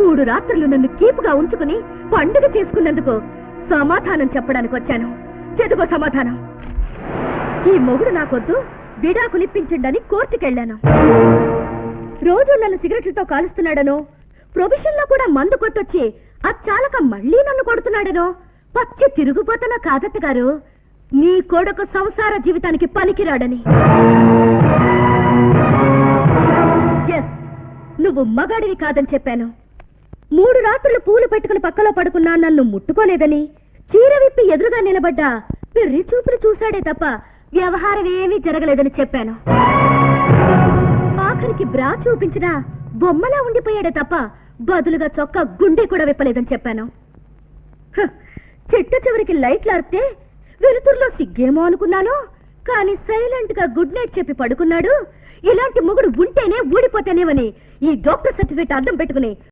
3 రాత్రులు నన్ను కీపుగా ఉంచుకుని పండుగ చేసుకున్నందుకు సమాధానం చెప్పడానికి వచ్చాను. చెదుగో సమాధానం. ఈ మొగుడు నాకొద్దు, విడాకులిప్పించండని కోర్టుకెళ్లాను. రోజు నన్ను సిగరెట్లతో కాలుస్తున్నాడనో, ప్రొవిషన్ లో కూడా మందు కొట్టొచ్చి అచ్చాలక మళ్లీ నన్ను కొడుతున్నాడనో పచ్చి తిరుగుపోతున్నా కాదత్త గారు, నీ కొడుకు సంసార జీవితానికి పనికిరాడని. ఎస్, నువ్వు మగాడివి కాదని చెప్పాను. 3 రాత్రులు పూలు పెట్టుకుని పక్కలో పడుకున్నా నన్ను ముట్టుకోలేదని, చీర విప్పి ఎదురుగా నిలబడ్డా పెర్రి చూపులు చూశాడే తప్ప వ్యవహారం ఏమీ జరగలేదని చెప్పాను. ఆఖరికి బ్రా చూపించినా బొమ్మలా ఉండిపోయాడే తప్ప బదులుగా చొక్కా గుండె కూడా విప్పలేదని చెప్పాను. చెట్టు చివరికి లైట్లు ఆర్పితే వెలుతురులో సిగ్గేమో అనుకున్నాను, కానీ సైలెంట్ గా గుడ్ నైట్ చెప్పి పడుకున్నాడు. ఇలాంటి మొగుడు ఉంటేనే ఊడిపోతేనేమని ఈ డాక్టర్ సర్టిఫికేట్ అడ్డం పెట్టుకుని